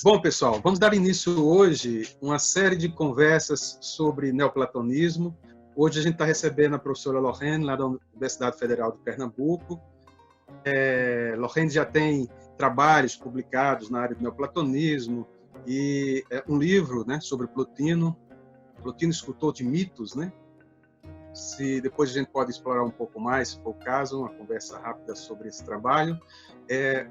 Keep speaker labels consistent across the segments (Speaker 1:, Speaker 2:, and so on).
Speaker 1: Bom, pessoal, vamos dar início hoje a uma série de conversas sobre neoplatonismo. Hoje a gente está recebendo a professora Lorraine, lá da Universidade Federal de Pernambuco. Lorraine já tem trabalhos publicados na área do neoplatonismo e um livro, né, sobre Plotino, escultor de mitos, né? Se depois a gente pode explorar um pouco mais, se for o caso, uma conversa rápida sobre esse trabalho.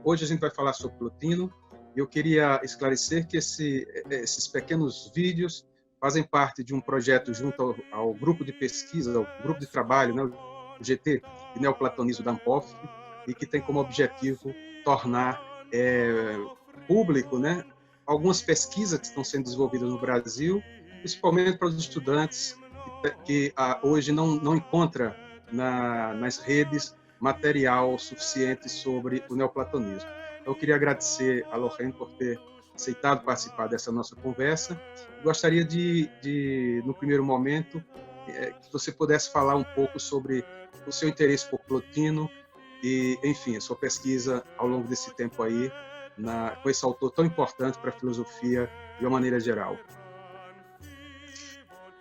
Speaker 1: Hoje a gente vai falar sobre Plotino. Eu queria esclarecer que esses pequenos vídeos fazem parte de um projeto junto ao grupo de pesquisa, ao grupo de trabalho, né, o GT de Neoplatonismo da Ampof, e que tem como objetivo tornar público, né, algumas pesquisas que estão sendo desenvolvidas no Brasil, principalmente para os estudantes que hoje não encontra nas redes material suficiente sobre o neoplatonismo. Eu queria agradecer a Lorraine por ter aceitado participar dessa nossa conversa. Gostaria no primeiro momento, que você pudesse falar um pouco sobre o seu interesse por Plotino e, enfim, a sua pesquisa ao longo desse tempo aí, com esse autor tão importante para a filosofia de uma maneira geral.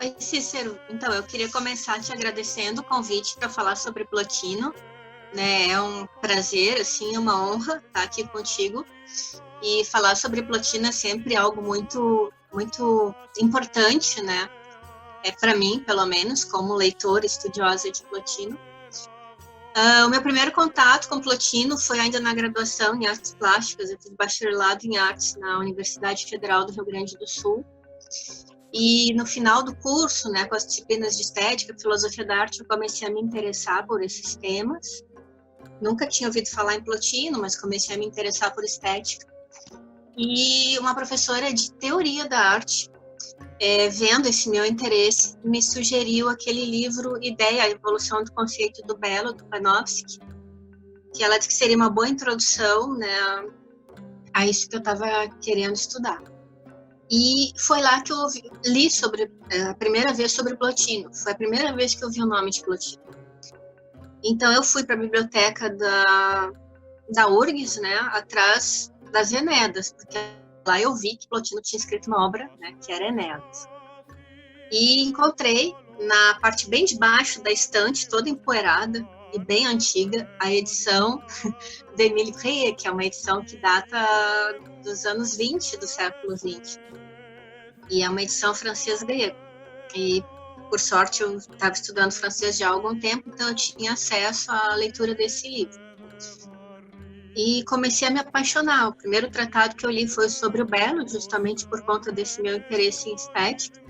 Speaker 2: Oi, Cícero. Então, eu queria começar te agradecendo o convite para falar sobre Plotino. É um prazer, assim, uma honra estar aqui contigo, e falar sobre Plotino é sempre algo muito, muito importante, né? Para mim, pelo menos, como leitora estudiosa de Plotino. O meu primeiro contato com Plotino foi ainda na graduação em Artes Plásticas. Eu fiz bacharelado em Artes na Universidade Federal do Rio Grande do Sul. E no final do curso, né, com as disciplinas de estética, filosofia da arte, eu comecei a me interessar por esses temas. Nunca tinha ouvido falar em Plotino, mas comecei a me interessar por estética. E uma professora de teoria da arte, vendo esse meu interesse, me sugeriu aquele livro Ideia, a Evolução do Conceito do Belo, do Panofsky, que ela disse que seria uma boa introdução, né, a isso que eu estava querendo estudar. E foi lá que eu li a primeira vez sobre Plotino. Foi a primeira vez que eu vi o nome de Plotino. Então, eu fui para a biblioteca da URGS, né, atrás das Enedas, porque lá eu vi que Plotino tinha escrito uma obra, né, que era Enedas. E encontrei, na parte bem de baixo da estante, toda empoeirada e bem antiga, a edição de Émile Bréhet, que é uma edição que data dos anos 20 do século 20. E é uma edição francês-grego. E, por sorte, eu estava estudando francês já há algum tempo, então eu tinha acesso à leitura desse livro. E comecei a me apaixonar. O primeiro tratado que eu li foi sobre o Belo, justamente por conta desse meu interesse em estética.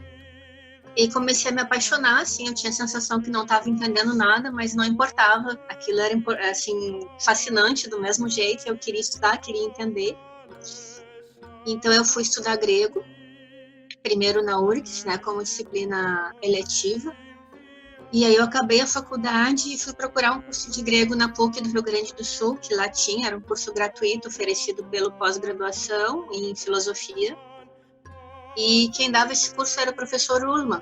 Speaker 2: E comecei a me apaixonar, assim, eu tinha a sensação que não estava entendendo nada, mas não importava. Aquilo era, assim, fascinante do mesmo jeito, eu queria estudar, queria entender. Então eu fui estudar grego, primeiro na URGS, né, como disciplina eletiva. E aí eu acabei a faculdade e fui procurar um curso de grego na PUC do Rio Grande do Sul, que lá tinha, era um curso gratuito oferecido pelo pós-graduação em filosofia. E quem dava esse curso era o professor Ullmann,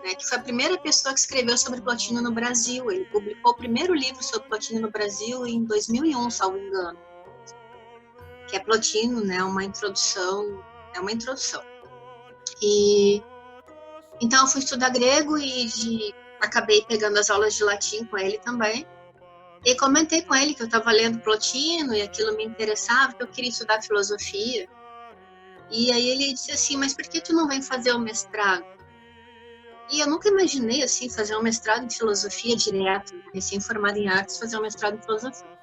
Speaker 2: né, que foi a primeira pessoa que escreveu sobre Plotino no Brasil. Ele publicou o primeiro livro sobre Plotino no Brasil em 2001, salvo engano. Que é Plotino, né, uma introdução. E então eu fui estudar grego e acabei pegando as aulas de latim com ele também. E comentei com ele que eu estava lendo Plotino e aquilo me interessava, que eu queria estudar filosofia. E aí ele disse assim, mas por que tu não vem fazer o mestrado? E eu nunca imaginei, assim, fazer um mestrado em filosofia direto, recém-formada em artes, fazer um mestrado em filosofia.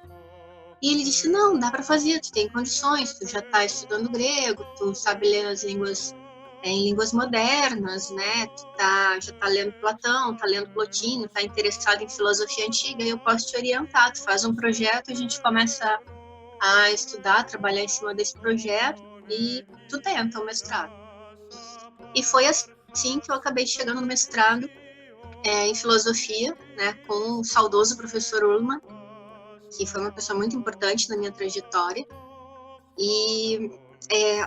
Speaker 2: E ele disse, não, dá para fazer, tu tem condições, tu já está estudando grego, tu sabe ler as línguas em línguas modernas, né? Tu já tá lendo Platão, tá lendo Plotino, tá interessado em filosofia antiga, e eu posso te orientar. Tu faz um projeto, a gente começa a estudar, trabalhar em cima desse projeto e tu tenta o mestrado. E foi assim que eu acabei chegando no mestrado em filosofia, né? Com o saudoso professor Ullmann, que foi uma pessoa muito importante na minha trajetória. E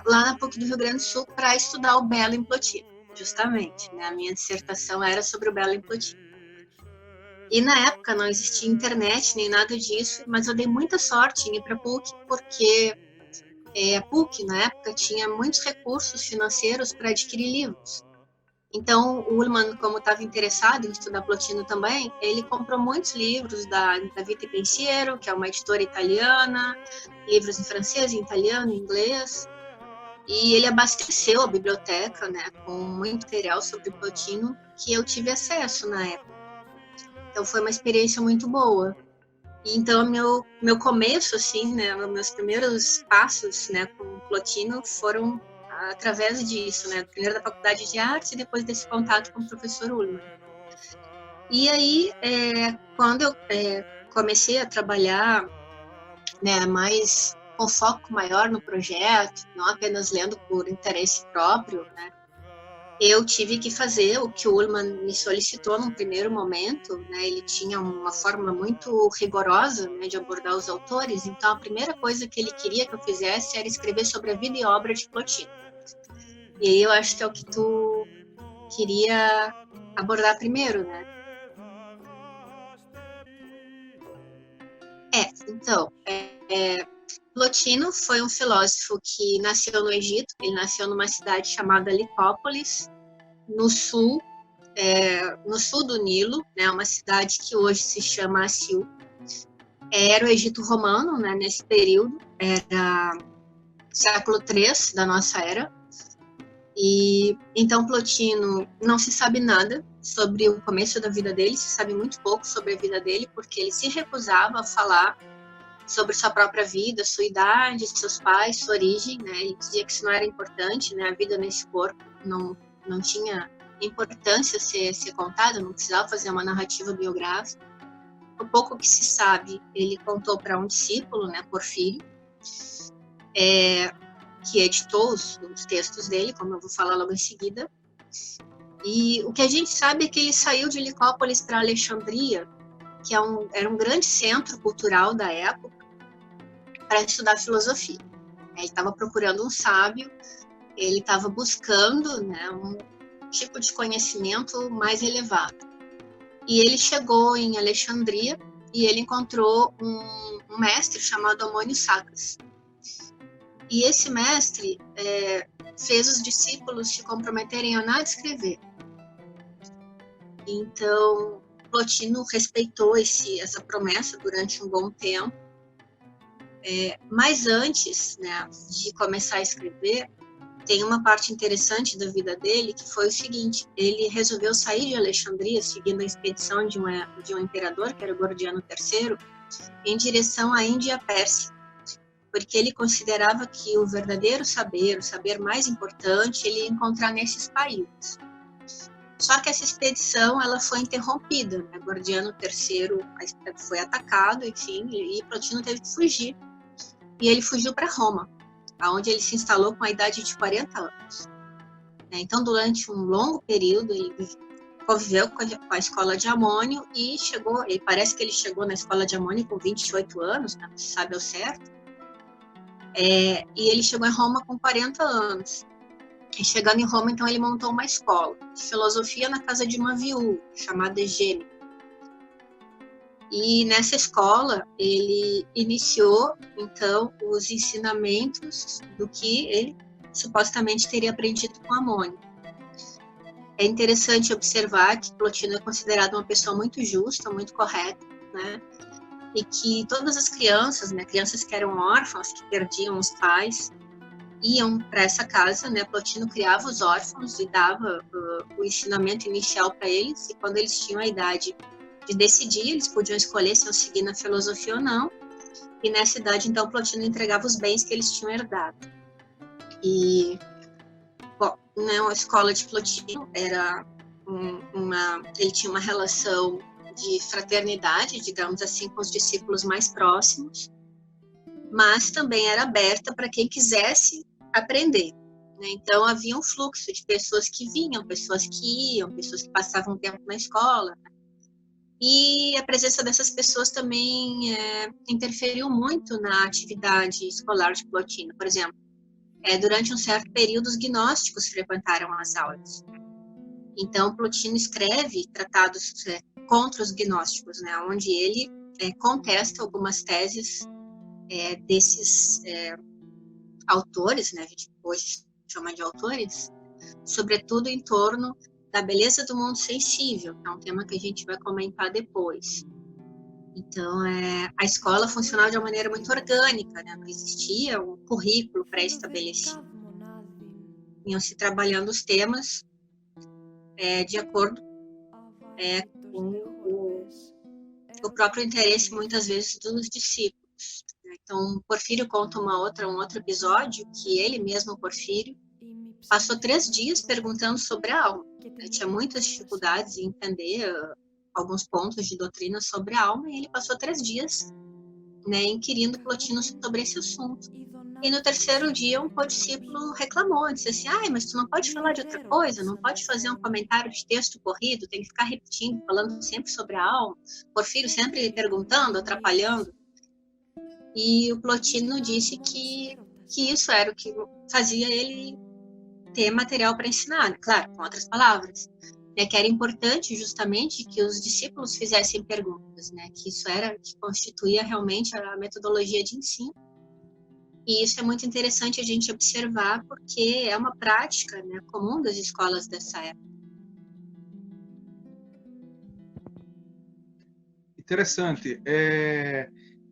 Speaker 2: lá na PUC do Rio Grande do Sul para estudar o Belo em Plotino, justamente, né? A minha dissertação era sobre o Belo em Plotino. E na época não existia internet nem nada disso, mas eu dei muita sorte em ir para a PUC, porque a PUC, na época, tinha muitos recursos financeiros para adquirir livros. Então, o Ullmann, como estava interessado em estudar Plotino também, ele comprou muitos livros da Vita e Pensiero, que é uma editora italiana, livros em francês, em italiano, em inglês, e ele abasteceu a biblioteca, né, com muito material sobre Plotino que eu tive acesso na época. Então, foi uma experiência muito boa. E, então, meu começo, assim, né, meus primeiros passos, né, com Plotino foram através disso, né? Primeiro da faculdade de artes e depois desse contato com o professor Ullmann. E aí, quando eu comecei a trabalhar, né, mais com foco maior no projeto, não apenas lendo por interesse próprio, né? Eu tive que fazer o que o Ullmann me solicitou num primeiro momento, né? Ele tinha uma forma muito rigorosa, né, de abordar os autores, então a primeira coisa que ele queria que eu fizesse era escrever sobre a vida e obra de Plotino. E aí eu acho que é o que tu queria abordar primeiro, né? Então, Plotino foi um filósofo que nasceu no Egito. Ele nasceu numa cidade chamada Licópolis, no sul do Nilo, né? Uma cidade que hoje se chama Assil. Era o Egito romano, né? Nesse período, era século III da nossa era. E então Plotino não se sabe nada sobre o começo da vida dele, se sabe muito pouco sobre a vida dele, porque ele se recusava a falar sobre sua própria vida, sua idade, seus pais, sua origem, né? Ele dizia que isso não era importante, né? A vida nesse corpo não tinha importância ser contada, não precisava fazer uma narrativa biográfica. O pouco que se sabe, ele contou para um discípulo, né, Porfírio, que editou os textos dele, como eu vou falar logo em seguida. E o que a gente sabe é que ele saiu de Licópolis para Alexandria, que era um grande centro cultural da época, para estudar filosofia. Ele estava procurando um sábio, ele estava buscando, né, um tipo de conhecimento mais elevado. E ele chegou em Alexandria e ele encontrou um mestre chamado Ammônio Sacas. E esse mestre fez os discípulos se comprometerem a nada escrever. Então, Plotino respeitou essa promessa durante um bom tempo. Mas antes, né, de começar a escrever, tem uma parte interessante da vida dele, que foi o seguinte: ele resolveu sair de Alexandria, seguindo a expedição de um imperador, que era o Gordiano III, em direção à Índia e à Pérsia, porque ele considerava que o verdadeiro saber, o saber mais importante, ele ia encontrar nesses países. Só que essa expedição ela foi interrompida, né? Gordiano III foi atacado, enfim, e Plotino teve que fugir. E ele fugiu para Roma, onde ele se instalou com a idade de 40 anos. Então, durante um longo período, ele conviveu com a escola de Ammônio e parece que ele chegou na escola de Ammônio com 28 anos, não se sabe ao certo. E ele chegou em Roma com 40 anos. E chegando em Roma, então, ele montou uma escola de filosofia na casa de uma viúva, chamada Gêmea. E nessa escola, ele iniciou, então, os ensinamentos do que ele supostamente teria aprendido com Ammônio. É interessante observar que Plotino é considerado uma pessoa muito justa, muito correta, né? E que todas as crianças, né, crianças que eram órfãs, que perdiam os pais, iam para essa casa, né? Plotino criava os órfãos e dava o ensinamento inicial para eles, e quando eles tinham a idade de decidir, eles podiam escolher se iam seguir na filosofia ou não, e nessa idade, então, Plotino entregava os bens que eles tinham herdado. E, bom, né, a escola de Plotino era ele tinha uma relação de fraternidade, digamos assim, com os discípulos mais próximos, mas também era aberta para quem quisesse aprender, né? Então, havia um fluxo de pessoas que vinham, pessoas que iam, pessoas que passavam tempo na escola, né? E a presença dessas pessoas também interferiu muito na atividade escolar de Plotino. Por exemplo, durante um certo período, os gnósticos frequentaram as aulas. Então, Plotino escreve tratados contra os gnósticos, né, onde ele contesta algumas teses desses autores, né, a gente hoje chama de autores, sobretudo em torno da beleza do mundo sensível, que é um tema que a gente vai comentar depois. Então, a escola funcionava de uma maneira muito orgânica, né? Não existia um currículo pré-estabelecido. Iam se trabalhando os temas de acordo com o próprio interesse, muitas vezes, dos discípulos. Então, Porfírio conta um outro episódio que ele mesmo, Porfírio, passou 3 dias perguntando sobre a alma. Tinha muitas dificuldades em entender alguns pontos de doutrina sobre a alma, e ele passou 3 dias, né, inquirindo Plotino sobre esse assunto. E no 3º dia, um discípulo reclamou, disse assim, mas tu não pode falar de outra coisa, não pode fazer um comentário de texto corrido, tem que ficar repetindo, falando sempre sobre a alma. Porfírio sempre perguntando, atrapalhando. E o Plotino disse que isso era o que fazia ele ter material para ensinar, claro, com outras palavras, né, que era importante justamente que os discípulos fizessem perguntas, né, que isso era que constituía realmente a metodologia de ensino. E isso é muito interessante a gente observar, porque é uma prática, né, comum das escolas dessa época.
Speaker 1: Interessante.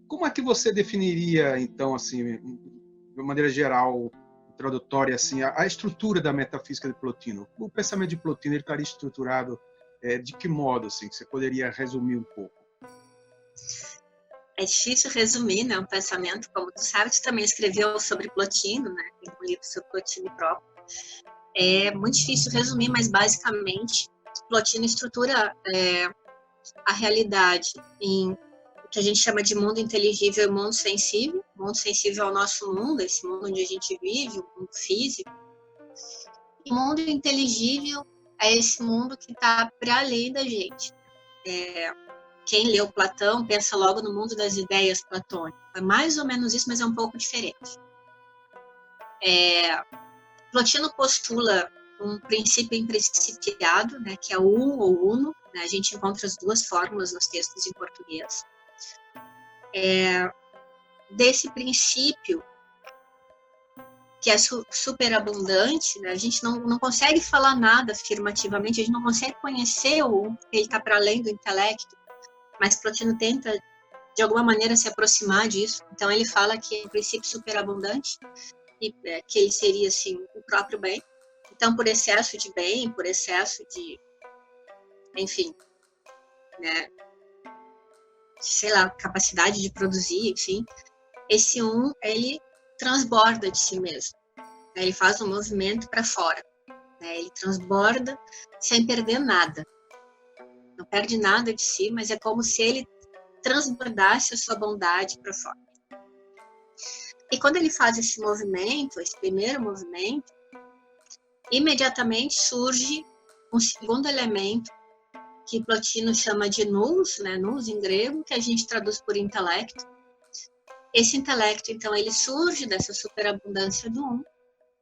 Speaker 1: Como é que você definiria, então, assim, de uma maneira geral, introdutória, assim, a estrutura da metafísica de Plotino? O pensamento de Plotino ele estaria estruturado de que modo, assim, que você poderia resumir um pouco?
Speaker 2: É difícil resumir, né, um pensamento, como tu sabe, tu também escreveu sobre Plotino, né, tem um livro sobre Plotino próprio. É muito difícil resumir, mas basicamente Plotino estrutura a realidade em o que a gente chama de mundo inteligível e mundo sensível. O mundo sensível é o nosso mundo, esse mundo onde a gente vive, o mundo físico. E o mundo inteligível é esse mundo que está para além da gente. Quem leu Platão pensa logo no mundo das ideias platônicas. É mais ou menos isso, mas é um pouco diferente. Plotino postula um princípio imprincipiado, né, que é o ou uno, né, a gente encontra as 2 fórmulas nos textos em português. Desse princípio, que é superabundante, né, a gente não consegue falar nada afirmativamente, a gente não consegue conhecer o um, porque ele está para além do intelecto, mas Plotino tenta, de alguma maneira, se aproximar disso. Então, ele fala que é um princípio superabundante, e que ele seria, assim, o próprio bem. Então, por excesso de bem, por excesso de, enfim, né, sei lá, capacidade de produzir, enfim, esse ele transborda de si mesmo. Né, ele faz um movimento para fora. Né, ele transborda sem perder nada. Não perde nada de si, mas é como se ele transbordasse a sua bondade para fora. E quando ele faz esse movimento, esse primeiro movimento, imediatamente surge um segundo elemento que Plotino chama de nous, né, nous em grego, que a gente traduz por intelecto. Esse intelecto, então, ele surge dessa superabundância do um,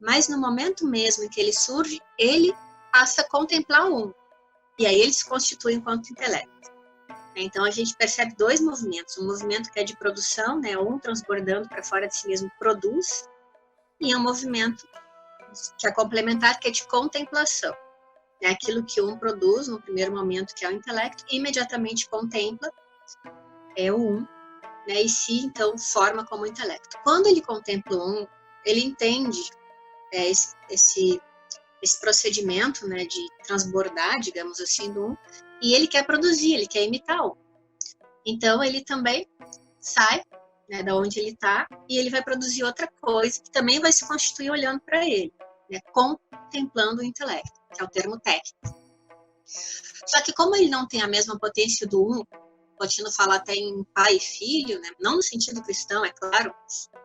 Speaker 2: mas no momento mesmo em que ele surge, ele passa a contemplar o um. E aí ele se constitui enquanto intelecto. Então, a gente percebe 2 movimentos. Um movimento que é de produção, né, um transbordando para fora de si mesmo, produz, e um movimento que é complementar, que é de contemplação. É aquilo que um produz no primeiro momento, que é o intelecto, imediatamente contempla, é o um, né, e se, então, forma como intelecto. Quando ele contempla o um, ele entende esse procedimento, né, de transbordar, digamos assim, do um, e ele quer produzir, ele quer imitar o um. Então, ele também sai, né, da onde ele está, e ele vai produzir outra coisa, que também vai se constituir olhando para ele, né, contemplando o intelecto, que é o termo técnico. Só que como ele não tem a mesma potência do um, Plotino fala até em pai e filho, né, não no sentido cristão, é claro,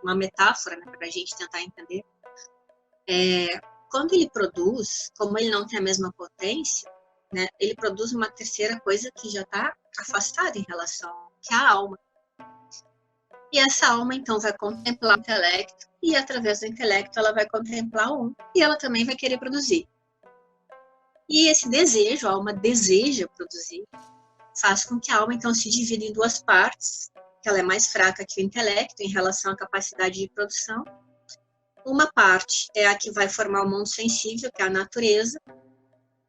Speaker 2: uma metáfora, né, para a gente tentar entender. Quando ele produz, como ele não tem a mesma potência, né, ele produz uma terceira coisa que já está afastada em relação, que é a alma. E essa alma, então, vai contemplar o intelecto, e através do intelecto ela vai contemplar o um, e ela também vai querer produzir. E esse desejo, a alma deseja produzir, faz com que a alma, então, se divida em 2 partes, que ela é mais fraca que o intelecto em relação à capacidade de produção. uma parte é a que vai formar o mundo sensível, que é a natureza,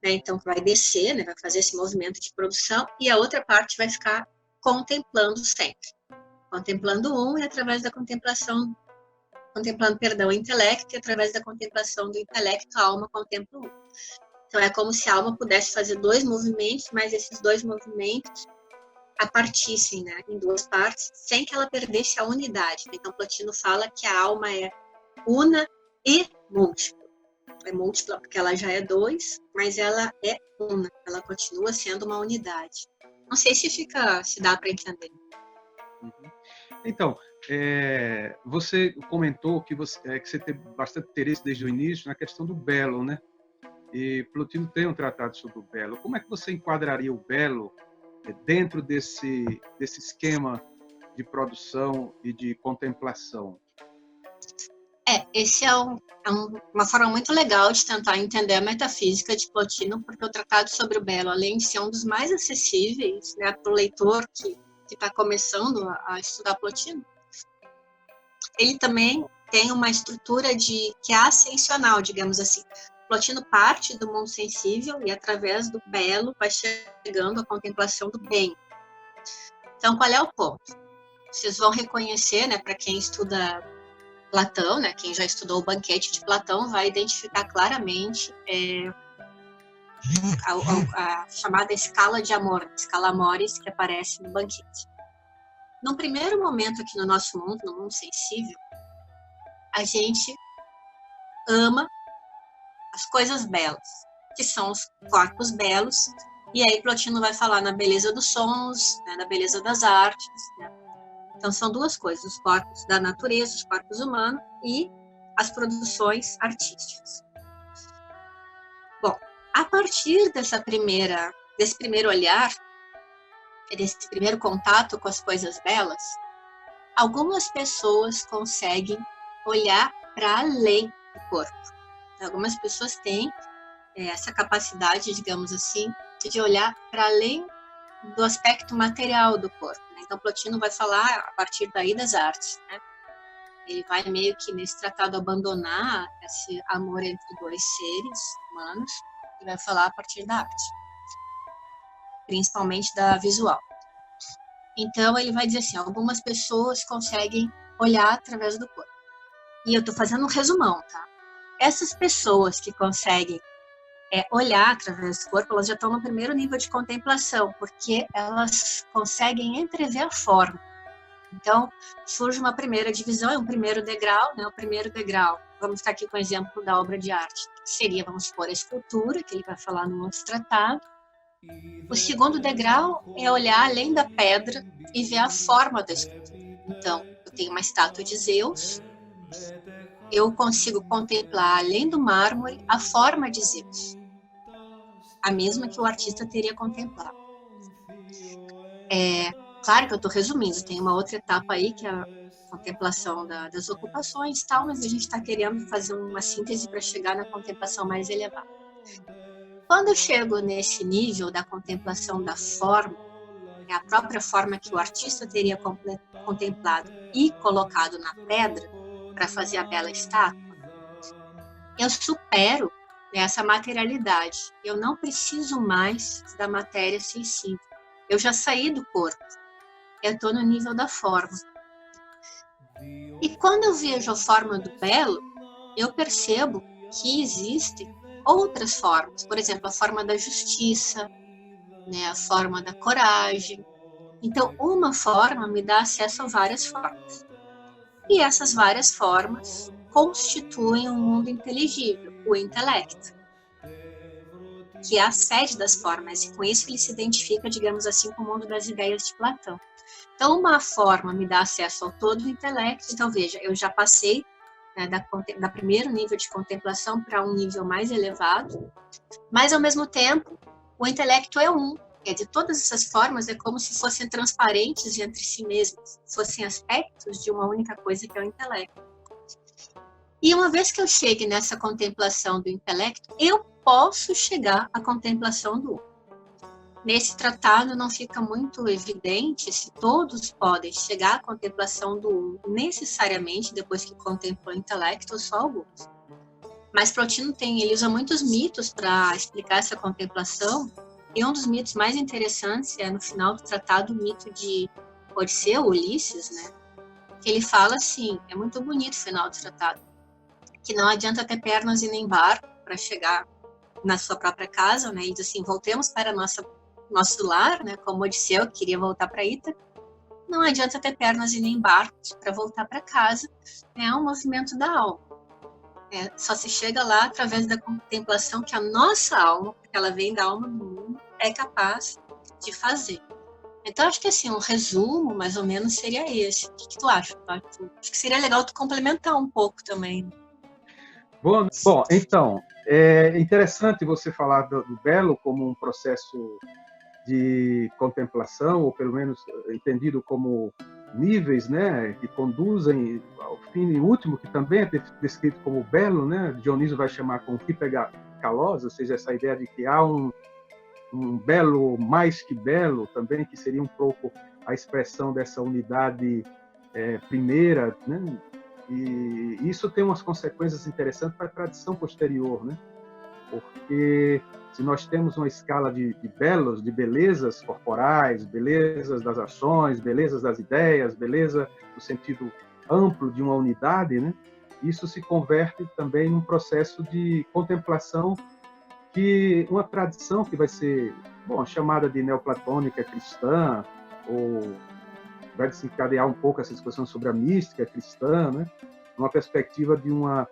Speaker 2: né? Então vai descer, né? Vai fazer esse movimento de produção, e a outra parte vai ficar contemplando sempre. Contemplando e através da contemplação, o intelecto, e através da contemplação do intelecto, a alma contempla o Então é como se a alma pudesse fazer 2 movimentos, mas esses 2 movimentos a partissem, né, em 2 partes, sem que ela perdesse a unidade. Então Plotino fala que a alma é una e múltipla. É múltipla porque ela já é 2, mas ela é una. Ela continua sendo uma unidade. Não sei se dá para entender.
Speaker 1: Então, você comentou que você teve bastante interesse desde o início na questão do belo, né? E Plotino tem um tratado sobre o belo. Como é que você enquadraria o belo dentro desse esquema de produção e de contemplação?
Speaker 2: Esse é uma forma muito legal de tentar entender a metafísica de Plotino, porque o tratado sobre o belo, além de ser um dos mais acessíveis, né, para o leitor que está começando a estudar Plotino, ele também tem uma estrutura que é ascensional, digamos assim. Plotino parte do mundo sensível e, através do belo, vai chegando à contemplação do bem. Então, qual é o ponto? Vocês vão reconhecer, né, para quem estuda Platão, né, quem já estudou o banquete de Platão, vai identificar claramente a chamada escala de amor, escala amoris, que aparece no banquete. Num primeiro momento aqui no nosso mundo, no mundo sensível, a gente ama as coisas belas, que são os corpos belos, e aí Plotino vai falar na beleza dos sons, né, na beleza das artes, né? Então são 2 coisas, os corpos da natureza, os corpos humanos e as produções artísticas. Bom, a partir desse primeiro olhar, desse primeiro contato com as coisas belas, algumas pessoas conseguem olhar para além do corpo. Algumas pessoas têm essa capacidade, digamos assim, de olhar para além do aspecto material do corpo. Né? Então, Plotino vai falar a partir daí das artes. Né? Ele vai meio que nesse tratado abandonar esse amor entre 2 seres humanos e vai falar a partir da arte, principalmente da visual. Então, ele vai dizer assim, algumas pessoas conseguem olhar através do corpo. E eu estou fazendo um resumão, tá? Essas pessoas que conseguem olhar através do corpo, elas já estão no primeiro nível de contemplação, porque elas conseguem entrever a forma. Então, surge uma primeira divisão, é um primeiro degrau, né? O primeiro degrau, vamos estar aqui com o exemplo da obra de arte, que seria, vamos supor, a escultura, que ele vai falar no outro tratado. O segundo degrau é olhar além da pedra e ver a forma da escultura. Então, eu tenho uma estátua de Zeus, eu consigo contemplar, além do mármore, a forma de Zeus, a mesma que o artista teria contemplado. Claro que eu estou resumindo, tem uma outra etapa aí, que é a contemplação das ocupações e tal, mas a gente está querendo fazer uma síntese para chegar na contemplação mais elevada. Quando eu chego nesse nível da contemplação da forma, é a própria forma que o artista teria contemplado e colocado na pedra para fazer a bela estátua, eu supero essa materialidade. Eu não preciso mais da matéria sensível. Eu já saí do corpo. Eu estou no nível da forma. E quando eu vejo a forma do belo, eu percebo que existem outras formas. Por exemplo, a forma da justiça, né, a forma da coragem. Então, uma forma me dá acesso a várias formas. E essas várias formas constituem um mundo inteligível, o intelecto, que é a sede das formas, e com isso ele se identifica, digamos assim, com o mundo das ideias de Platão. Então, uma forma me dá acesso ao todo o intelecto. Então, veja, eu já passei, né, da primeiro nível de contemplação para um nível mais elevado, mas, ao mesmo tempo, o intelecto é um. Quer dizer, todas essas formas é como se fossem transparentes entre si mesmas, fossem aspectos de uma única coisa, que é o intelecto. E uma vez que eu chegue nessa contemplação do intelecto, eu posso chegar à contemplação do outro. nesse tratado não fica muito evidente se todos podem chegar à contemplação do uno necessariamente depois que contemplou o intelecto ou só alguns. Mas Plotino ele usa muitos mitos para explicar essa contemplação, e um dos mitos mais interessantes é no final do tratado o mito de Odisseu, Ulisses, né? Que ele fala assim, é muito bonito o final do tratado, que não adianta ter pernas e nem barco para chegar na sua própria casa, né? E diz assim, voltemos para nosso lar, né? Como Odisseu que queria voltar para Ítaca, não adianta ter pernas e nem barcos para voltar para casa, é um movimento da alma. Só se chega lá através da contemplação que a nossa alma, porque ela vem da alma do mundo, é capaz de fazer. Então, acho que assim, um resumo, mais ou menos, seria esse. O que tu acha? Acho que seria legal tu complementar um pouco também.
Speaker 1: Bom, então, é interessante você falar do belo como um processo de contemplação, ou pelo menos entendido como níveis, né, que conduzem ao fim último, que também é descrito como belo, né? Dionísio vai chamar como hiperkalos, ou seja, essa ideia de que há um belo mais que belo também, que seria um pouco a expressão dessa unidade primeira, né? E isso tem umas consequências interessantes para a tradição posterior, né? Porque se nós temos uma escala de belos, de belezas corporais, belezas das ações, belezas das ideias, beleza no sentido amplo de uma unidade, né? Isso se converte também num processo de contemplação, que uma tradição que vai ser chamada de neoplatônica cristã, ou vai desencadear um pouco essa discussão sobre a mística cristã, né? Uma perspectiva de uma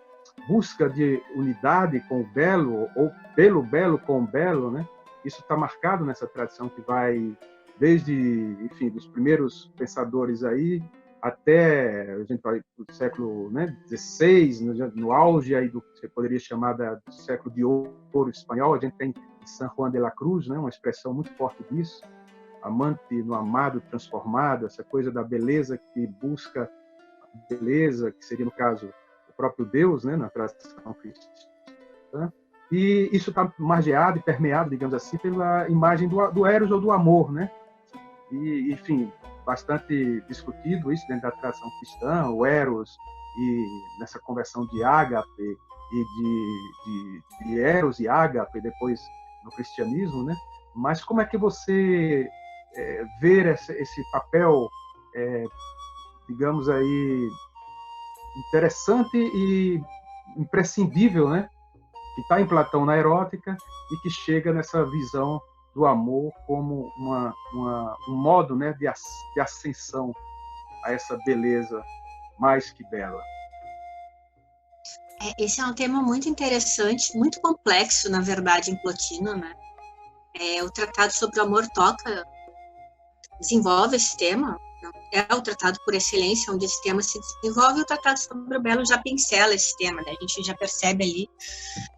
Speaker 1: busca de unidade com o belo, ou pelo belo com o belo, né? Isso está marcado nessa tradição que vai desde, enfim, dos primeiros pensadores aí até a gente vai do século, né, XVI, no auge aí do que você poderia chamar do século de ouro espanhol. A gente tem San Juan de la Cruz, né, uma expressão muito forte disso, amante no amado transformado, essa coisa da beleza que busca a beleza, que seria no caso o próprio Deus, né, na tradição cristã. E isso está margeado e permeado, digamos assim, pela imagem do eros ou do amor, né? E, enfim, bastante discutido isso dentro da tradição cristã, o eros, e nessa conversão de ágape e de eros e ágape depois no cristianismo, né? Mas como é que você vê esse papel, digamos aí, interessante e imprescindível, né? Que está em Platão na erótica e que chega nessa visão do amor como um modo, né, de ascensão a essa beleza mais que bela.
Speaker 2: Esse é um tema muito interessante, muito complexo, na verdade, em Plotino, né? O Tratado sobre o Amor desenvolve esse tema, é o tratado por excelência onde esse tema se desenvolve, e o Tratado sobre o Belo já pincela esse tema, né? A gente já percebe ali,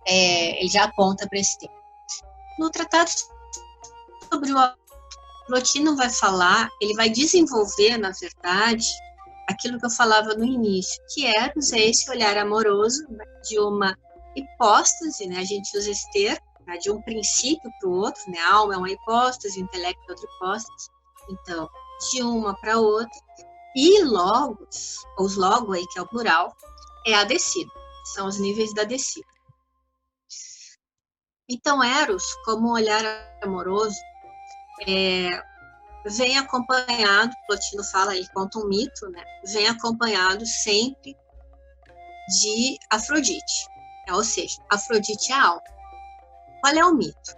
Speaker 2: ele já aponta para esse tema. No Tratado sobre o Plotino vai falar, ele vai desenvolver, na verdade, aquilo que eu falava no início, que Eros é esse olhar amoroso, né, de uma hipóstase, né? A gente usa esse termo, né, de um princípio para o outro, né? A alma é uma hipóstase, o intelecto é outra hipóstase. Então, de uma para outra, e logos, ou os logo aí, que é o plural, é a descida, são os níveis da descida. Então, Eros, como um olhar amoroso, vem acompanhado, Plotino fala, ele conta um mito, né? Vem acompanhado sempre de Afrodite, ou seja, Afrodite é a alma. Qual é o mito?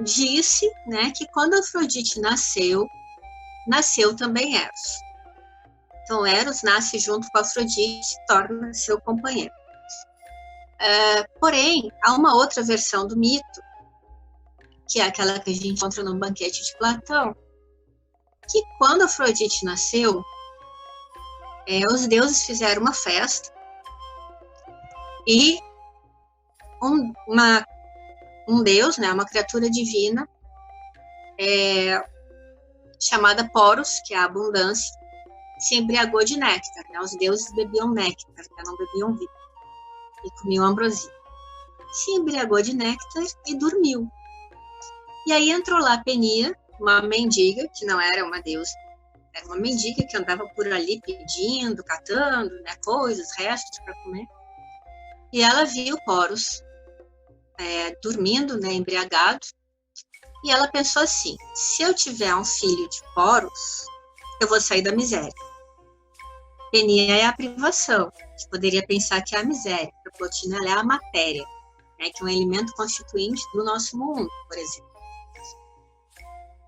Speaker 2: Disse, né, que quando Afrodite nasceu também Eros. Então, Eros nasce junto com Afrodite, torna seu companheiro. Porém, há uma outra versão do mito, que é aquela que a gente encontra no Banquete de Platão, que quando Afrodite nasceu, os deuses fizeram uma festa e um deus, né, uma criatura divina, chamada Poros, que é a abundância, se embriagou de néctar, né? Os deuses bebiam néctar, né? Não bebiam vinho, e comiam ambrosia. Se embriagou de néctar e dormiu. E aí entrou lá Penia, uma mendiga, que não era uma deusa, era uma mendiga que andava por ali pedindo, catando, né, coisas, restos para comer. E ela viu Poros dormindo, né, embriagado, e ela pensou assim: se eu tiver um filho de Poros, eu vou sair da miséria. Penia é a privação, que poderia pensar que é a miséria. Para Plotino, ela é a matéria, né, que é um elemento constituinte do nosso mundo, por exemplo.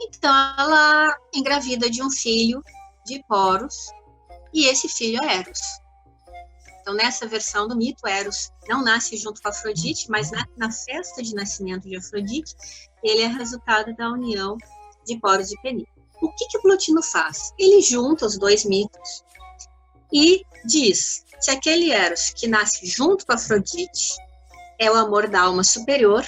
Speaker 2: Então, ela engravida de um filho de Poros, e esse filho é Eros. Então, nessa versão do mito, Eros não nasce junto com Afrodite, mas na festa de nascimento de Afrodite, ele é resultado da união de Poros e Penia. O que Plotino faz? Ele junta os dois mitos e diz que aquele Eros que nasce junto com Afrodite é o amor da alma superior,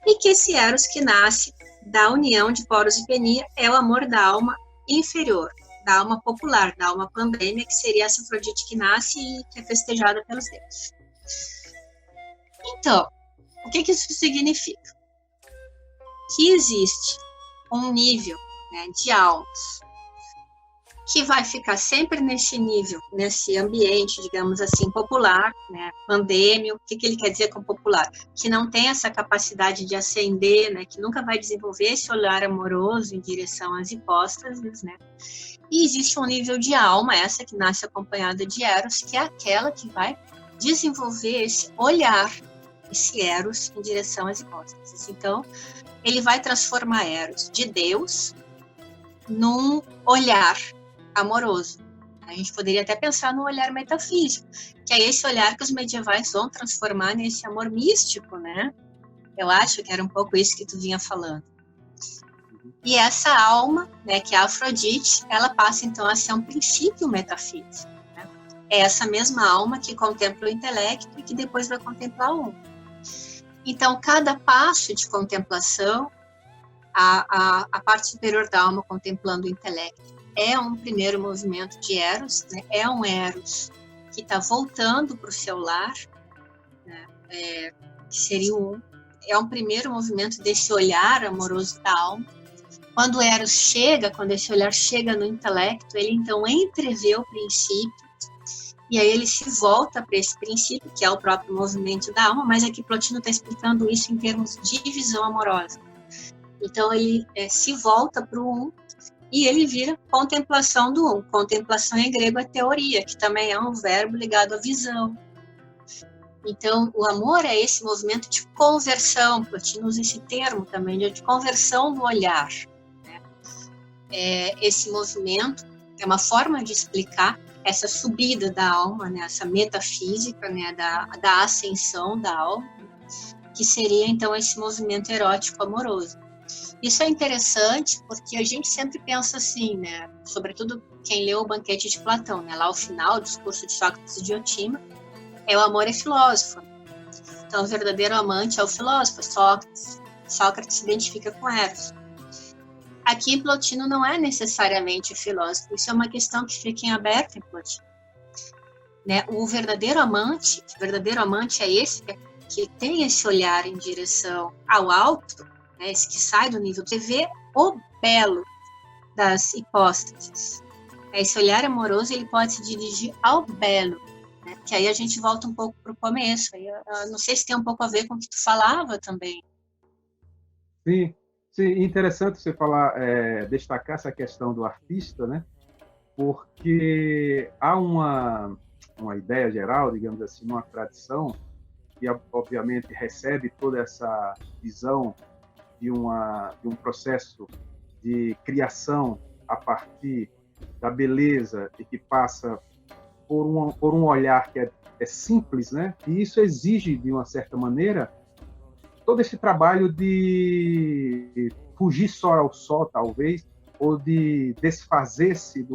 Speaker 2: e que esse Eros que nasce da união de Poros e Penia é o amor da alma inferior, da alma popular, da alma pandêmica, que seria essa Afrodite que nasce e que é festejada pelos deuses. Então, o que isso significa? Que existe um nível, né, de almas que vai ficar sempre nesse nível, nesse ambiente, digamos assim, popular, né, pandêmico. O que ele quer dizer com popular? Que não tem essa capacidade de ascender, né, que nunca vai desenvolver esse olhar amoroso em direção às hipóstases, né. E existe um nível de alma, essa que nasce acompanhada de Eros, que é aquela que vai desenvolver esse olhar, esse Eros em direção às hipóstases. Então, ele vai transformar Eros de Deus num olhar amoroso. A gente poderia até pensar no olhar metafísico, que é esse olhar que os medievais vão transformar nesse amor místico, né? Eu acho que era um pouco isso que tu vinha falando. E essa alma, né, que é a Afrodite, ela passa então a ser um princípio metafísico, né? É essa mesma alma que contempla o intelecto e que depois vai contemplar o um. Então, cada passo de contemplação, a parte superior da alma contemplando o intelecto, é um primeiro movimento de Eros, né? É um Eros que está voltando para o seu lar, né? Que seria é um primeiro movimento desse olhar amoroso da alma. Quando Eros chega, quando esse olhar chega no intelecto, ele então entrevê o princípio, e aí ele se volta para esse princípio, que é o próprio movimento da alma, mas aqui Plotino está explicando isso em termos de visão amorosa. Então ele se volta para o um, e ele vira contemplação do um. Contemplação em grego é teoria, que também é um verbo ligado à visão. Então, o amor é esse movimento de conversão. Plotino usa esse termo também, de conversão do olhar, né? Esse movimento é uma forma de explicar essa subida da alma, né? Essa metafísica, né? da ascensão da alma, que seria, então, esse movimento erótico amoroso. Isso é interessante porque a gente sempre pensa assim, né? Sobretudo quem leu o Banquete de Platão, né? Lá ao final, o discurso de Sócrates e Diotima, o amor é filósofo. Então, o verdadeiro amante é o filósofo, Sócrates. Sócrates se identifica com Eros. Aqui, Plotino não é necessariamente filósofo. Isso é uma questão que fica em aberto em Plotino, né? O verdadeiro amante é esse que tem esse olhar em direção ao alto, né, esse que sai do nível, você vê o belo das hipóstases. Esse olhar amoroso, ele pode se dirigir ao belo, né, que aí a gente volta um pouco para o começo. Aí, eu não sei se tem um pouco a ver com o que tu falava também.
Speaker 1: Sim, interessante você falar, destacar essa questão do artista, né? Porque há uma ideia geral, digamos assim, uma tradição que obviamente recebe toda essa visão de um processo de criação a partir da beleza e que passa por um olhar que é simples, né? E isso exige, de uma certa maneira, todo esse trabalho de fugir só ao só, talvez, ou de desfazer-se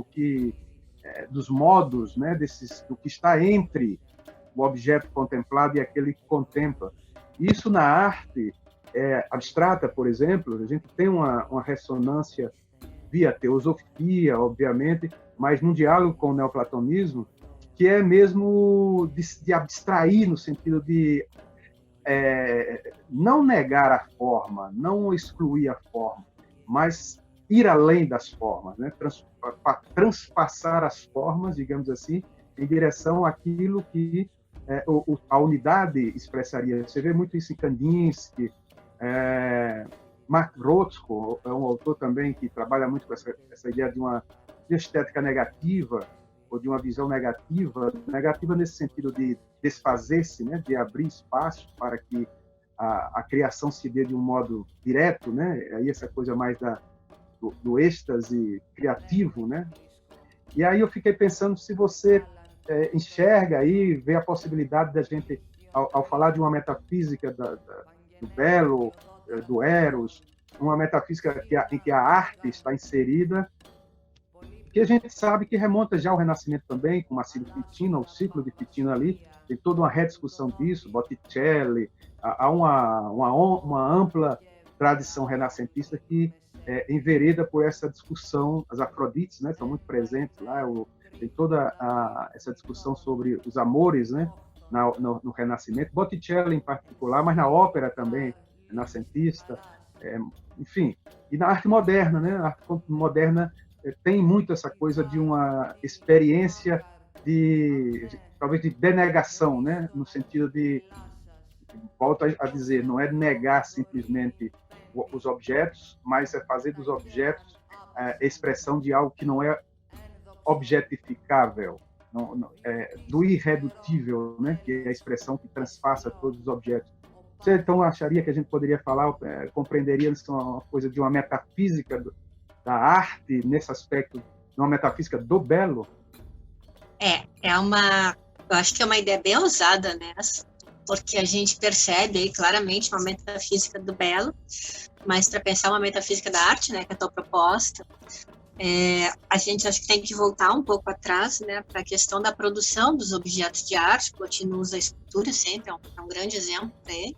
Speaker 1: dos modos, né? Do que está entre o objeto contemplado e aquele que contempla. Isso na arte abstrata, por exemplo, a gente tem uma ressonância via teosofia, obviamente, mas num diálogo com o neoplatonismo, que é mesmo de abstrair, no sentido de não negar a forma, não excluir a forma, mas ir além das formas, né? Transpassar as formas, digamos assim, em direção àquilo que a unidade expressaria. Você vê muito isso em Kandinsky, Mark Rothko é um autor também que trabalha muito com essa ideia de estética negativa, ou de uma visão negativa nesse sentido de desfazer-se, né, de abrir espaço para que a criação se dê de um modo direto, né? Aí essa coisa mais do êxtase criativo, né? E aí eu fiquei pensando se você enxerga aí, vê a possibilidade da gente, ao falar de uma metafísica do belo, do eros, uma metafísica em que a arte está inserida, que a gente sabe que remonta já ao Renascimento também, com Marsilio Ficino, o ciclo de Ficino ali, tem toda uma rediscussão disso, Botticelli, há uma ampla tradição renascentista que envereda por essa discussão. As Afrodites, né, estão muito presentes lá, tem toda essa discussão sobre os amores, né, no Renascimento, Botticelli em particular, mas na ópera também renascentista, enfim, e na arte moderna, né, a arte moderna tem muito essa coisa de uma experiência talvez de denegação, né, no sentido de, volto a dizer, não é negar simplesmente os objetos, mas é fazer dos objetos a expressão de algo que não é objetificável, do irredutível, né, que é a expressão que transpassa todos os objetos. Você então acharia que a gente poderia falar, compreenderia isso uma coisa de uma metafísica da arte nesse aspecto, de uma metafísica do belo?
Speaker 2: Eu acho que é uma ideia bem ousada nessa, porque a gente percebe aí claramente uma metafísica do belo, mas para pensar uma metafísica da arte, né, que é a tua proposta, a gente acho que tem que voltar um pouco atrás, né, para a questão da produção dos objetos de arte. Plotino usa a escultura sempre, é um grande exemplo para ele.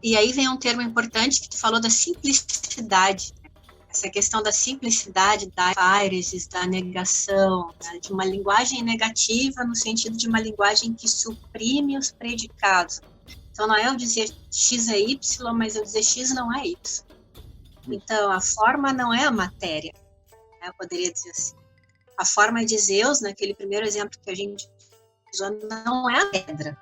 Speaker 2: E aí vem um termo importante que tu falou da simplicidade, né? Essa questão da simplicidade, da airesis, da negação, né? De uma linguagem negativa no sentido de uma linguagem que suprime os predicados. Então, não é eu dizer X é Y, mas eu dizer X não é Y. Então, a forma não é a matéria, né? Eu poderia dizer assim. A forma de Zeus, naquele primeiro exemplo que a gente usou, não é a pedra.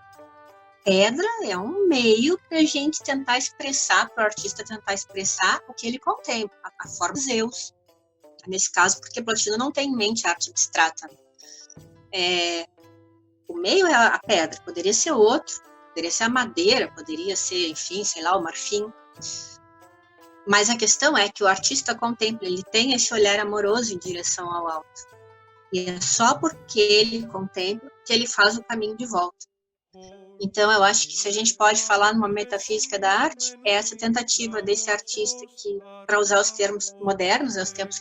Speaker 2: Pedra é um meio para a gente tentar expressar, para o artista tentar expressar o que ele contempla, a forma de Zeus. Nesse caso, porque Plotino não tem em mente a arte abstrata. O meio é a pedra, poderia ser outro, poderia ser a madeira, poderia ser, enfim, sei lá, o marfim. Mas a questão é que o artista contempla, ele tem esse olhar amoroso em direção ao alto. E é só porque ele contempla que ele faz o caminho de volta. Então, eu acho que se a gente pode falar numa metafísica da arte, é essa tentativa desse artista que, para usar os termos modernos, os termos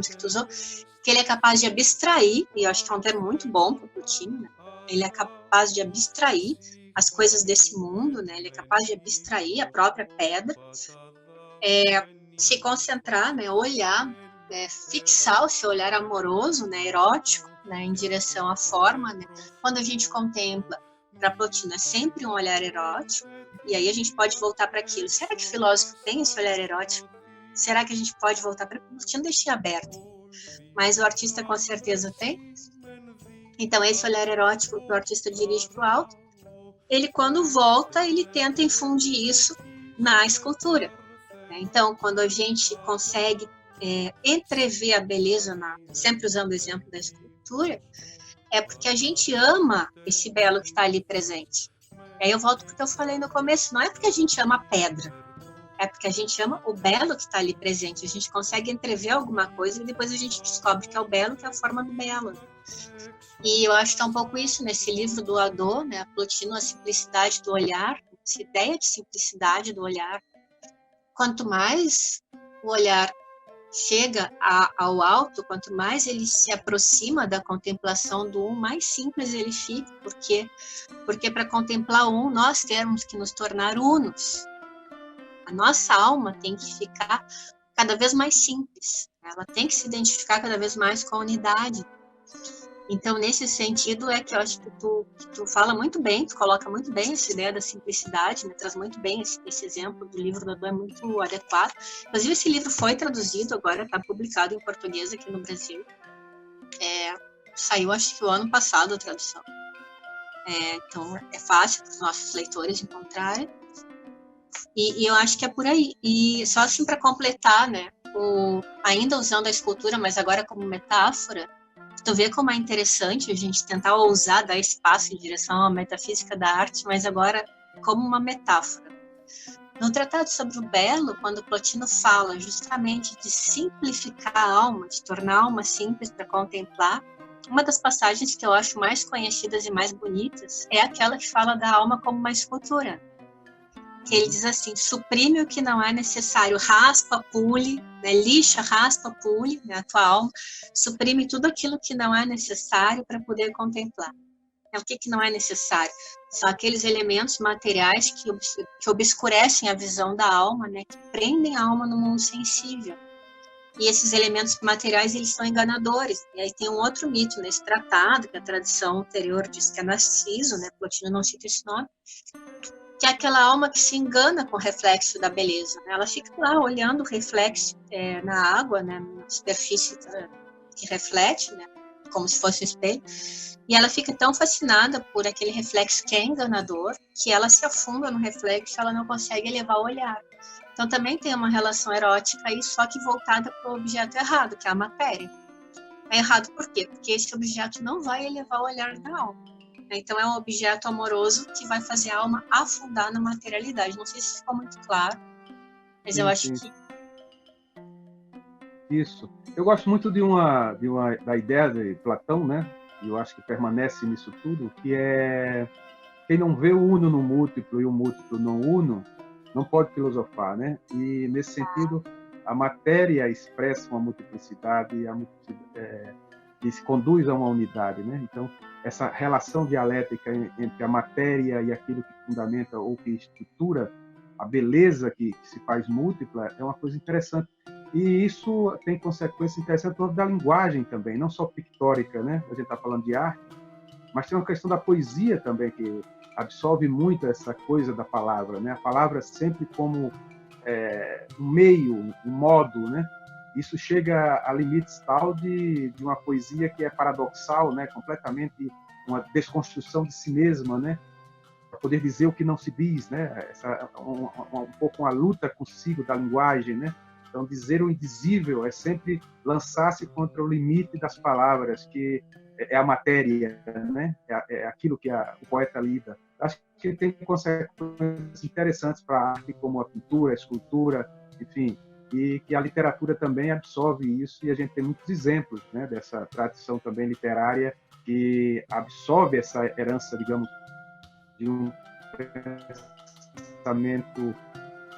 Speaker 2: que tu usou, que ele é capaz de abstrair, e eu acho que é um termo muito bom para o Plotino, né? Ele é capaz de abstrair as coisas desse mundo, né? Ele é capaz de abstrair a própria pedra, se concentrar, né? Olhar, fixar o seu olhar amoroso, né? Erótico, né? Em direção à forma, né? Quando a gente contempla, para Plotino é sempre um olhar erótico, e aí a gente pode voltar para aquilo. Será que o filósofo tem esse olhar erótico? Será que a gente pode voltar para Plotino? Deixei aberto. Mas o artista com certeza tem. Então, esse olhar erótico que o artista dirige para o alto, ele, quando volta, ele tenta infundir isso na escultura. Então, quando a gente consegue entrever a beleza, sempre usando o exemplo da escultura, é porque a gente ama esse belo que está ali presente. E aí eu volto porque eu falei no começo, não é porque a gente ama a pedra, é porque a gente ama o belo que está ali presente. A gente consegue entrever alguma coisa e depois a gente descobre que é o belo, que é a forma do belo. E eu acho que é um pouco isso nesse livro do Hadot, né? Plotino, a simplicidade do olhar, essa ideia de simplicidade do olhar. Quanto mais o olhar chega ao alto, quanto mais ele se aproxima da contemplação do um, mais simples ele fica, porque para contemplar um, nós temos que nos tornar unos. A nossa alma tem que ficar cada vez mais simples, ela tem que se identificar cada vez mais com a unidade. Então, nesse sentido, é que eu acho que tu fala muito bem, tu coloca muito bem essa ideia da simplicidade, né? Traz muito bem esse exemplo do livro do Adão, é muito adequado. Inclusive, esse livro foi traduzido, agora está publicado em português aqui no Brasil. Saiu, acho que o ano passado, a tradução. Então, é fácil para os nossos leitores encontrarem. E eu acho que é por aí. E só assim para completar, né? Ainda usando a escultura, mas agora como metáfora, tu vê como é interessante a gente tentar ousar dar espaço em direção à metafísica da arte, mas agora como uma metáfora. No Tratado sobre o Belo, quando Plotino fala justamente de simplificar a alma, de tornar a alma simples para contemplar, uma das passagens que eu acho mais conhecidas e mais bonitas é aquela que fala da alma como uma escultura. Que ele diz assim: suprime o que não é necessário, raspa, pule, né? Lixa, raspa, pule, né? A tua alma, suprime tudo aquilo que não é necessário para poder contemplar. O que não é necessário? São aqueles elementos materiais que obscurecem a visão da alma, né? Que prendem a alma no mundo sensível. E esses elementos materiais, eles são enganadores. E aí tem um outro mito nesse tratado, que a tradição anterior diz que é Narciso, né? Plotino não cita esse nome, que é aquela alma que se engana com o reflexo da beleza, né? Ela fica lá olhando o reflexo na água, né? Na superfície que reflete, né? Como se fosse um espelho, e ela fica tão fascinada por aquele reflexo que é enganador, que ela se afunda no reflexo e ela não consegue elevar o olhar. Então também tem uma relação erótica aí, só que voltada para o objeto errado, que é a matéria. É errado por quê? Porque esse objeto não vai elevar o olhar da alma. Então é um objeto amoroso que vai fazer a alma afundar na materialidade. Não sei se ficou muito claro, mas eu acho que...
Speaker 1: Isso. Eu gosto muito da ideia de Platão, né? E eu acho que permanece nisso tudo, que é quem não vê o uno no múltiplo e o múltiplo no uno, não pode filosofar, né? E nesse sentido, a matéria expressa uma multiplicidade, que se conduz a uma unidade, né? Então, essa relação dialética entre a matéria e aquilo que fundamenta ou que estrutura a beleza que se faz múltipla é uma coisa interessante. E isso tem consequência interessante da linguagem também, não só pictórica, né? A gente está falando de arte, mas tem uma questão da poesia também, que absorve muito essa coisa da palavra, né? A palavra sempre como um meio, um modo, né? Isso chega a limites tal de uma poesia que é paradoxal, né? Completamente uma desconstrução de si mesma, né? Para poder dizer o que não se diz, né? Um pouco uma luta consigo da linguagem, né? Então, dizer o indizível é sempre lançar-se contra o limite das palavras, que é a matéria, né? É aquilo que o poeta lida. Acho que tem consequências interessantes para a arte, como a pintura, a escultura, enfim, e que a literatura também absorve isso, e a gente tem muitos exemplos, né, dessa tradição também literária que absorve essa herança, digamos, de um pensamento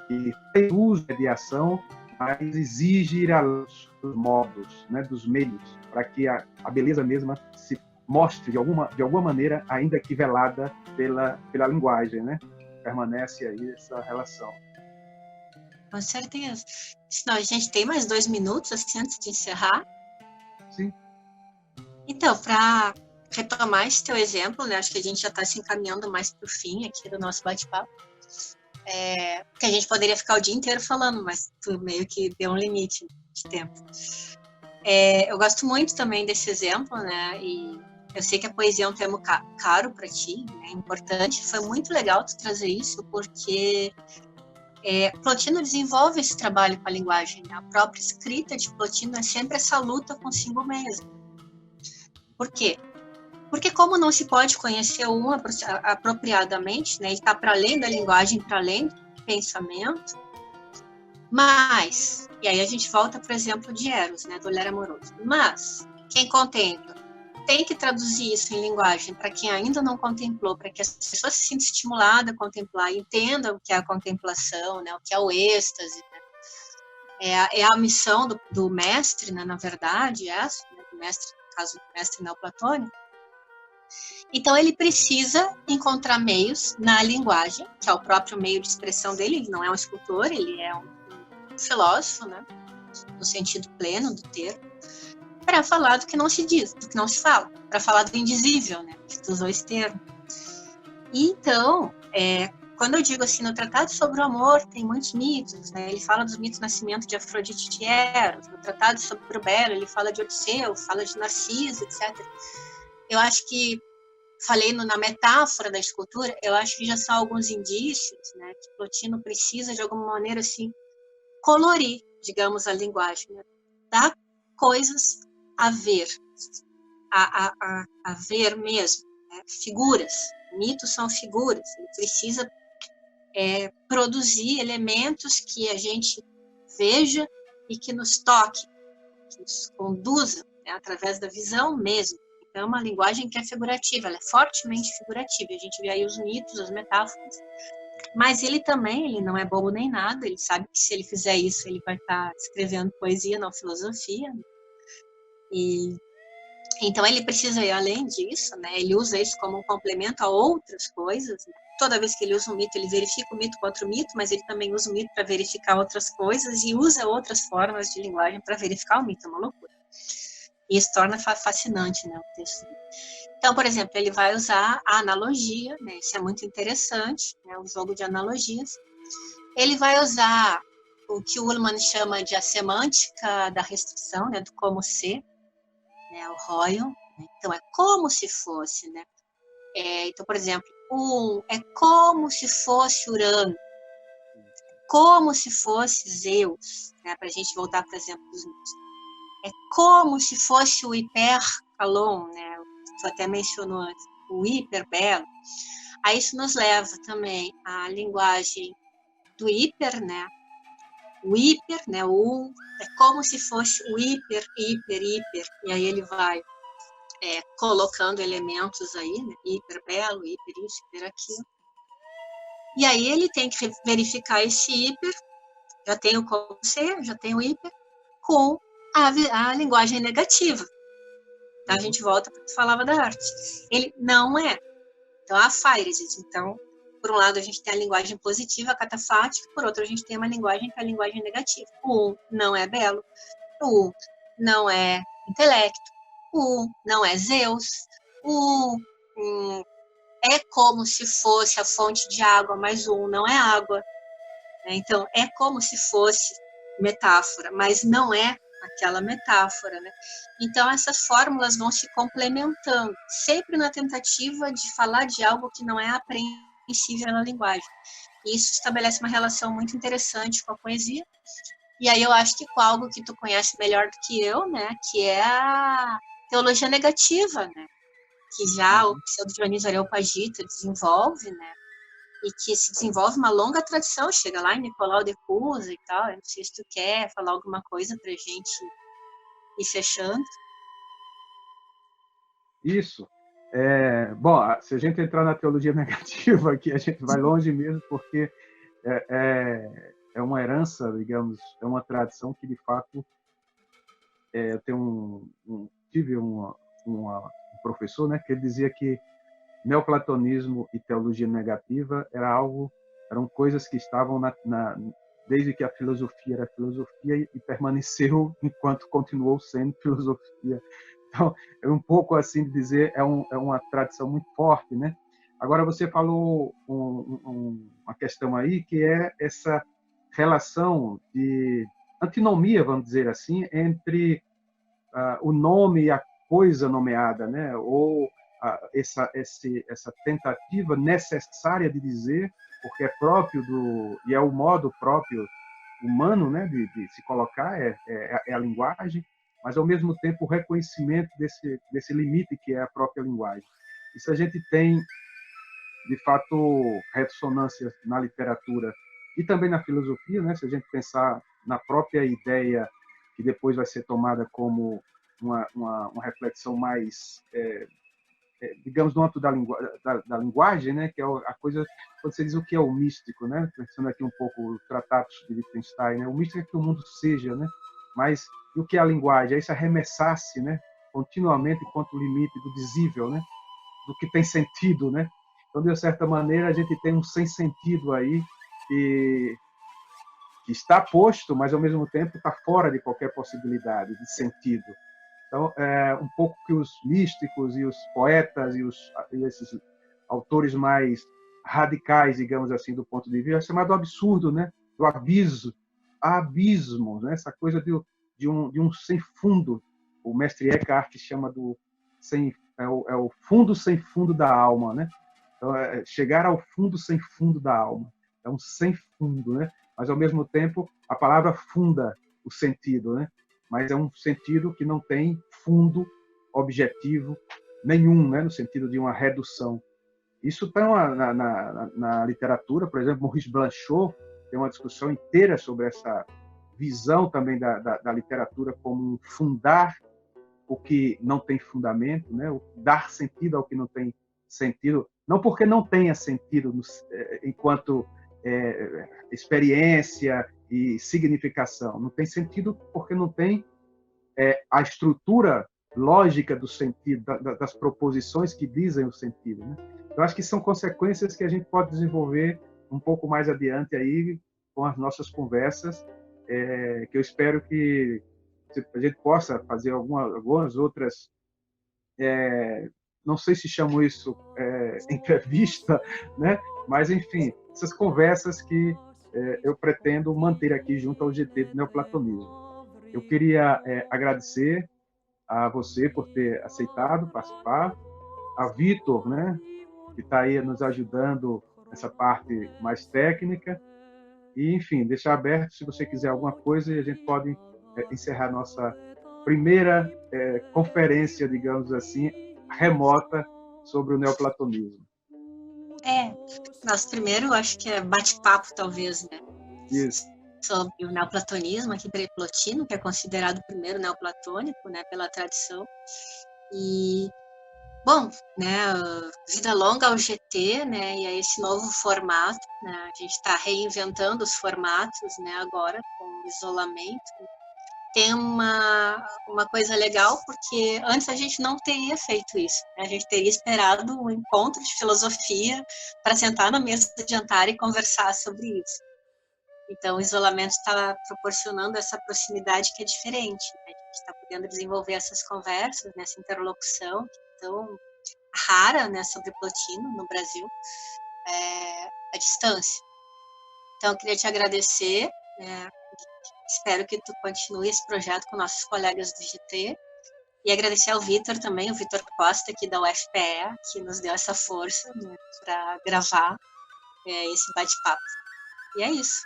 Speaker 1: que tem uso de ação, mas exige ir além dos modos, né, dos meios, para que a beleza mesma se mostre de alguma maneira, ainda que velada pela linguagem, né? Permanece aí essa relação.
Speaker 2: Com certeza. Senão, a gente tem mais 2 minutos assim, antes de encerrar.
Speaker 1: Sim.
Speaker 2: Então, para retomar esse teu exemplo, né, acho que a gente já está se encaminhando mais para o fim aqui do nosso bate-papo. Que a gente poderia ficar o dia inteiro falando, mas tu meio que deu um limite de tempo. Eu gosto muito também desse exemplo, né? E eu sei que a poesia é um termo caro para ti, é importante. Foi muito legal tu trazer isso, porque Plotino desenvolve esse trabalho com a linguagem. Né? A própria escrita de Plotino é sempre essa luta consigo mesmo. Por quê? Porque como não se pode conhecer um apropriadamente, né? Ele está para além da linguagem, para além do pensamento, mas, e aí a gente volta para o exemplo de Eros, né? Do olhar amoroso. Mas, quem contempla tem que traduzir isso em linguagem para quem ainda não contemplou, para que as pessoas se sintam estimuladas a contemplar, entendam o que é a contemplação, né? O que é o êxtase. Né? É a missão do mestre, né? Na verdade, essa, né? Do mestre, no caso do mestre neoplatônico. Então, ele precisa encontrar meios na linguagem, que é o próprio meio de expressão dele. Ele não é um escultor, ele é um filósofo, né? No sentido pleno do termo. para falar do que não se diz, do que não se fala, para falar do indizível, né? Que tu usou esse termo. E então, quando eu digo assim, no Tratado sobre o Amor tem muitos mitos, né? Ele fala dos mitos do nascimento de Afrodite e Eros. No Tratado sobre o Belo, ele fala de Odisseu, fala de Narciso, etc. Eu acho que, falei na metáfora da escultura, eu acho que já são alguns indícios, né? Que Plotino precisa, de alguma maneira, assim, colorir, digamos, a linguagem, né? Dar coisas a ver, a ver mesmo, né? Figuras. Mitos são figuras. Ele precisa produzir elementos que a gente veja e que nos toque, que nos conduza, né, através da visão mesmo. Então, é uma linguagem que é figurativa, ela é fortemente figurativa. A gente vê aí os mitos, as metáforas, mas ele também, ele não é bobo nem nada, ele sabe que se ele fizer isso, ele vai estar escrevendo poesia, não filosofia. E então ele precisa ir além disso, né? Ele usa isso como um complemento a outras coisas, né? Toda vez que ele usa um mito, ele verifica o mito contra o mito, mas ele também usa o mito para verificar outras coisas e usa outras formas de linguagem para verificar o mito, é uma loucura. E isso torna fascinante, né, o texto. Então, por exemplo, ele vai usar a analogia, né? Isso é muito interessante, né? O jogo de analogias. Ele vai usar o que o Ullmann chama de a semântica da restrição, né? Do como ser, né? O Royal. Né? Então, é como se fosse, né? Então, por exemplo, é como se fosse Urano, como se fosse Zeus, né? Para a gente voltar, por exemplo, dos mitos. É como se fosse o hipercalon, né? Tu até mencionou antes, o hiperbelo. Aí isso nos leva também à linguagem do hiper, né? O hiper, né? É como se fosse o hiper. E aí ele vai colocando elementos aí, né? Hiperbelo, hiper isso, hiper aquilo. E aí ele tem que verificar esse hiper, já tem o como ser, já tem o hiper, com a linguagem negativa. Então, a gente volta para o que falava da arte. Ele não é. Então, há Feireses. Então, por um lado, a gente tem a linguagem positiva, a catafática, por outro, a gente tem uma linguagem que é a linguagem negativa. O não é belo, o não é intelecto, o não é Zeus, o é como se fosse a fonte de água, mas o não é água. Então, é como se fosse metáfora, mas não é aquela metáfora, né? Então, essas fórmulas vão se complementando, sempre na tentativa de falar de algo que não é apreensível na linguagem. E isso estabelece uma relação muito interessante com a poesia. E aí eu acho que com algo que tu conhece melhor do que eu, né? Que é a teologia negativa, né? Que já o pseudo Dionísio Areopagita desenvolve, né? E que se desenvolve uma longa tradição, chega lá em Nicolau de Cusa e tal. Eu não sei se tu quer falar alguma coisa para a gente ir fechando.
Speaker 1: Isso. Bom, se a gente entrar na teologia negativa aqui, a gente vai longe mesmo, porque é uma herança, digamos, é uma tradição que, de fato, eu tive um professor, né, que ele dizia que neoplatonismo e teologia negativa eram coisas que estavam desde que a filosofia era filosofia e permaneceu enquanto continuou sendo filosofia. Então, é um pouco assim de dizer, é uma tradição muito forte, né? Agora, você falou uma questão aí, que é essa relação de antinomia, vamos dizer assim, entre o nome e a coisa nomeada, né? Ou essa tentativa necessária de dizer, porque é próprio e é o modo próprio humano, né, de se colocar, é a linguagem, mas ao mesmo tempo o reconhecimento desse limite que é a própria linguagem. Isso a gente tem, de fato, ressonância na literatura e também na filosofia, né? Se a gente pensar na própria ideia que depois vai ser tomada como uma reflexão mais digamos, no âmbito da linguagem, né, que é a coisa, quando você diz o que é o místico, né, pensando aqui um pouco o tratado de Wittgenstein, né, o místico é que o mundo seja, né, mas e o que é a linguagem? É isso arremessar-se, né, continuamente contra o limite do dizível, né, do que tem sentido, né. Então, de certa maneira, a gente tem um sem sentido aí que está posto, mas ao mesmo tempo está fora de qualquer possibilidade de sentido. Então, um pouco que os místicos e os poetas e esses autores mais radicais, digamos assim, do ponto de vista, é chamado absurdo, né? Do abismo, né? Essa coisa de um sem fundo. O mestre Eckhart chama é o fundo sem fundo da alma, né? Então, chegar ao fundo sem fundo da alma. É um sem fundo, né? Mas, ao mesmo tempo, a palavra funda o sentido, né? Mas é um sentido que não tem fundo objetivo nenhum, né? No sentido de uma redução. Isso está na literatura, por exemplo, Maurice Blanchot tem uma discussão inteira sobre essa visão também da literatura como um fundar o que não tem fundamento, né? O dar sentido ao que não tem sentido, não porque não tenha sentido enquanto experiência e significação, não tem sentido porque não tem a estrutura lógica do sentido, das proposições que dizem o sentido, né? Eu acho que são consequências que a gente pode desenvolver um pouco mais adiante aí com as nossas conversas, que eu espero que a gente possa fazer algumas outras, não sei se chamo isso entrevista, né? Mas, enfim, essas conversas que eu pretendo manter aqui junto ao GT do Neoplatonismo. Eu queria agradecer a você por ter aceitado participar, a Vitor, né, que está aí nos ajudando nessa parte mais técnica, e, enfim, deixar aberto se você quiser alguma coisa e a gente pode encerrar nossa primeira conferência, digamos assim, remota sobre o neoplatonismo.
Speaker 2: Nosso primeiro, acho que é bate-papo, talvez, né?
Speaker 1: Isso.
Speaker 2: Sobre o neoplatonismo aqui para Plotino, que é considerado o primeiro neoplatônico, né, pela tradição. E, bom, né, vida longa ao GT, né, e a esse novo formato, né, a gente está reinventando os formatos, né, agora com o isolamento. Tem uma coisa legal, porque antes a gente não teria feito isso, né? A gente teria esperado um encontro de filosofia para sentar na mesa de jantar e conversar sobre isso. Então, o isolamento está proporcionando essa proximidade que é diferente, né? A gente está podendo desenvolver essas conversas, né? Essa interlocução tão rara, né, sobre Plotino no Brasil, à distância. Então, eu queria te agradecer, né? Espero que tu continue esse projeto com nossos colegas do GT. E agradecer ao Vitor também, o Vitor Costa, aqui da UFPE, que nos deu essa força, né, para gravar esse bate-papo. E é isso.